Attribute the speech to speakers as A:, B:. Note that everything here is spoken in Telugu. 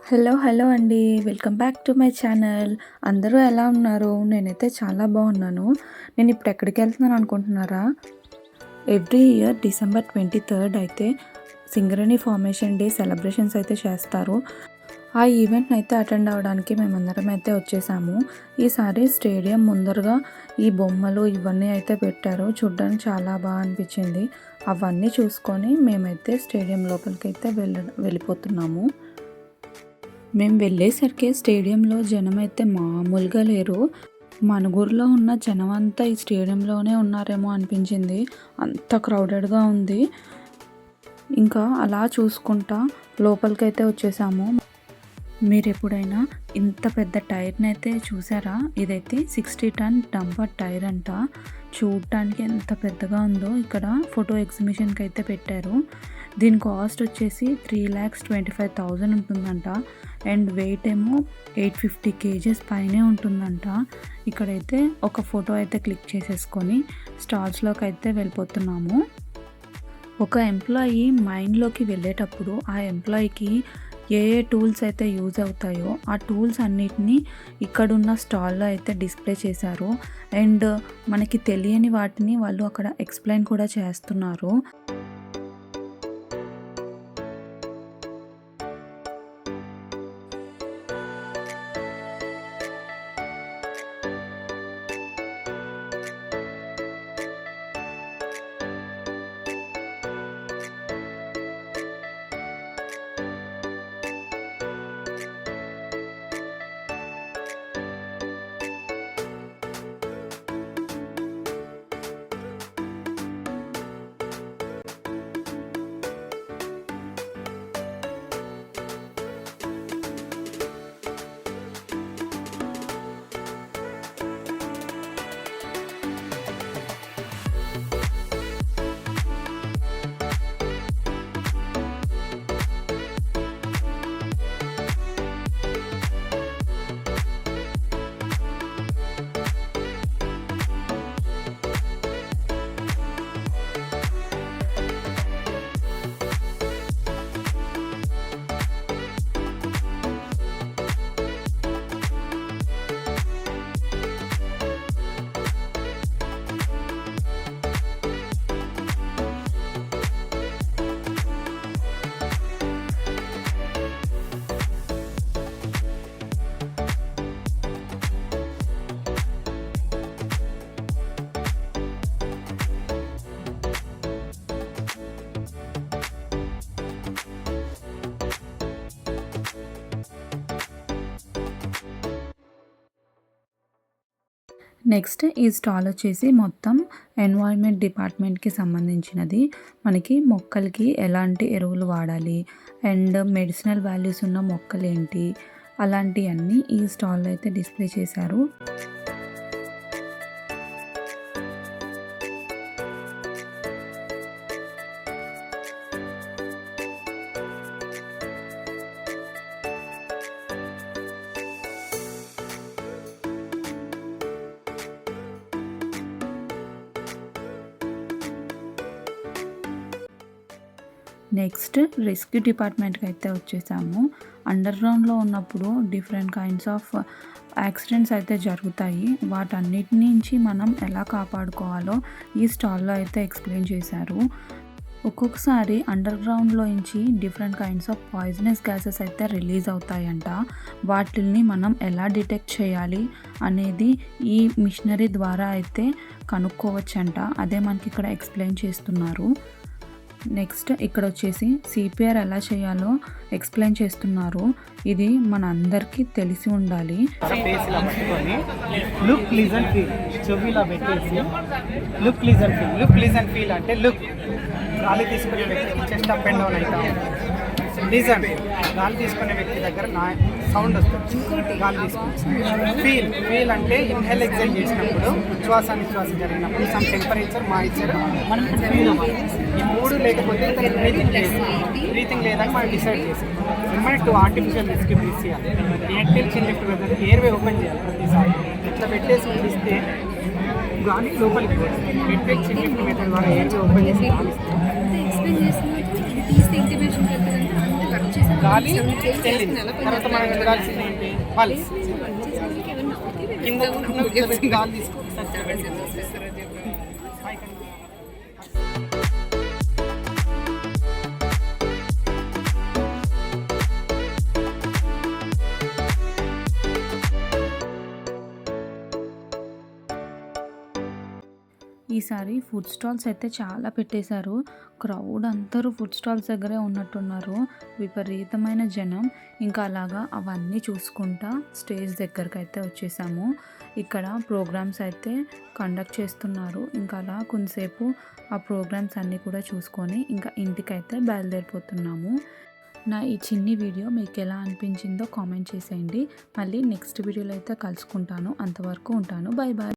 A: హలో అండి. Welcome back to my channel. అందరూ ఎలా ఉన్నారు? నేనైతే చాలా బాగున్నాను. నేను ఇప్పుడు ఎక్కడికెళ్తున్నాను అనుకుంటున్నారా? ఎవ్రీ ఇయర్ డిసెంబర్ 23 అయితే సింగరేణి ఫార్మేషన్ డే సెలబ్రేషన్స్ అయితే చేస్తారు. ఆ ఈవెంట్‌ని అయితే అటెండ్ అవ్వడానికి మేమందరం అయితే వచ్చేసాము. ఈసారి స్టేడియం ముందరగా ఈ బొమ్మలు ఇవన్నీ అయితే పెట్టారు. చూడ్డానికి చాలా బాగా అనిపించింది. అవన్నీ చూసుకొని మేమైతే స్టేడియం లోపలికైతే వెళ్ళిపోతున్నాము. మేము వెళ్ళేసరికి స్టేడియంలో జనం అయితే మామూలుగా లేరు. మనుగురులో ఉన్న జనం అంతా ఈ స్టేడియంలోనే ఉన్నారేమో అనిపించింది. అంత క్రౌడెడ్గా ఉంది. ఇంకా అలా చూసుకుంటా లోపలికైతే వచ్చేసాము. మీరు ఎప్పుడైనా ఇంత పెద్ద టైర్ని అయితే చూసారా? ఇదైతే 60 టన్ డంపర్ టైర్ అంట. చూడటానికి ఎంత పెద్దగా ఉందో. ఇక్కడ ఫోటో ఎగ్జిబిషన్కి అయితే పెట్టారు. దీని కాస్ట్ వచ్చేసి 3,25,000 ఉంటుందంట. అండ్ వెయిట్ ఏమో 850 kgs పైనే ఉంటుందంట. ఇక్కడైతే ఒక ఫోటో అయితే క్లిక్ చేసేసుకొని స్టాల్స్లోకి అయితే వెళ్ళిపోతున్నాము. ఒక ఎంప్లాయీ మైండ్లోకి వెళ్ళేటప్పుడు ఆ ఎంప్లాయీకి ఏ టూల్స్ అయితే యూజ్ అవుతాయో ఆ టూల్స్ అన్నిటినీ ఇక్కడున్న స్టాల్లో అయితే డిస్ప్లే చేశారు. అండ్ మనకి తెలియని వాటిని వాళ్ళు అక్కడ ఎక్స్ప్లెయిన్ కూడా చేస్తున్నారు. నెక్స్ట్ ఈ స్టాల్ వచ్చేసి మొత్తం ఎన్వైర్న్మెంట్ డిపార్ట్మెంట్కి సంబంధించినది. మనకి మొక్కలకి ఎలాంటి ఎరువులు వాడాలి అండ్ మెడిసినల్ వాల్యూస్ ఉన్న మొక్కలు ఏంటి అలాంటివన్నీ ఈ స్టాల్లో అయితే డిస్ప్లే చేశారు. నెక్స్ట్ రెస్క్యూ డిపార్ట్మెంట్కి అయితే వచ్చేసాము. అండర్ గ్రౌండ్లో ఉన్నప్పుడు డిఫరెంట్ కైండ్స్ ఆఫ్ యాక్సిడెంట్స్ అయితే జరుగుతాయి. వాటన్నిటి నుంచి మనం ఎలా కాపాడుకోవాలో ఈ స్టాల్లో అయితే ఎక్స్ప్లెయిన్ చేశారు. ఒక్కొక్కసారి అండర్ గ్రౌండ్లో నుంచి different kinds of poisonous gases అయితే రిలీజ్ అవుతాయంట. వాటిని మనం ఎలా డిటెక్ట్ చేయాలి అనేది ఈ మిషనరీ ద్వారా అయితే కనుక్కోవచ్చంట. అదే మనకి ఇక్కడ ఎక్స్ప్లెయిన్ చేస్తున్నారు. నెక్స్ట్ ఇక్కడ వచ్చేసి సిపిఆర్ ఎలా చేయాలో ఎక్స్ప్లెయిన్ చేస్తున్నారు. ఇది మన అందరికీ తెలిసి ఉండాలి.
B: అంటే లుక్ గాలి తీసుకునే వ్యక్తికి చెస్ట్ అప్ అండ్ డౌన్ అవుతా లిజన్ గాలి తీసుకునే వ్యక్తి దగ్గర సౌండ్ వస్తుంది. గాలి తీసుకుని ఫీల్ అంటే ఇన్హేల్ ఎక్సైల్ చేసినప్పుడు శ్వాస నిశ్వాస జరిగినప్పుడు సమ్ టెంపరేచర్ మాయిశ్చర్ మనం ఫీల్ అవ్వాలి. ఈ మూడు లేకపోతే బ్రీతింగ్ లేదని మనం డిసైడ్ చేసాం. మన 2 ఆర్టిఫిషియల్ రెస్క్యూ తీసేయాలి. ఎయిర్టెల్ chin lift whether airway open చేయాలి ప్రతిసారి. ఇట్లా పెట్టేసి ఇస్తే గాలి లోపలికి ఎయిర్టెల్ చిన్ లిఫ్ట్ మెథడ్ ద్వారా ఎయిర్వే ఓపెన్ చేసి గాలి
C: ఎక్స్ప్లెయిన్ చేస్తున్నట్టు ఇది తీస్తే ఇంటిమేషన్ వెళ్తుందంటే అంత వర్క్ చేసి
B: గాలి వెళ్ళింది, తర్వాత మనం వెళ్ళాల్సింది ఏంటి పల్స్. కింద కూర్చోబెట్టి గాలి తీసుకుంటాం.
A: ఈసారి ఫుడ్ స్టాల్స్ అయితే చాలా పెట్టేశారు. క్రౌడ్ అందరూ ఫుడ్ స్టాల్స్ దగ్గరే ఉన్నట్టున్నారు. విపరీతమైన జనం. ఇంకా అలాగా అవన్నీ చూసుకుంటా స్టేజ్ దగ్గరికి అయితే వచ్చేసాము. ఇక్కడ ప్రోగ్రామ్స్ అయితే కండక్ట్ చేస్తున్నారు. ఇంకా అలా కొంతసేపు ఆ ప్రోగ్రామ్స్ అన్నీ కూడా చూసుకొని ఇంకా ఇంటికైతే బయలుదేరిపోతున్నాము. నా ఈ చిన్ని వీడియో మీకు ఎలా అనిపించిందో కామెంట్ చేసేయండి. మళ్ళీ నెక్స్ట్ వీడియోలో అయితే కలుసుకుంటాను. అంతవరకు ఉంటాను. Bye bye.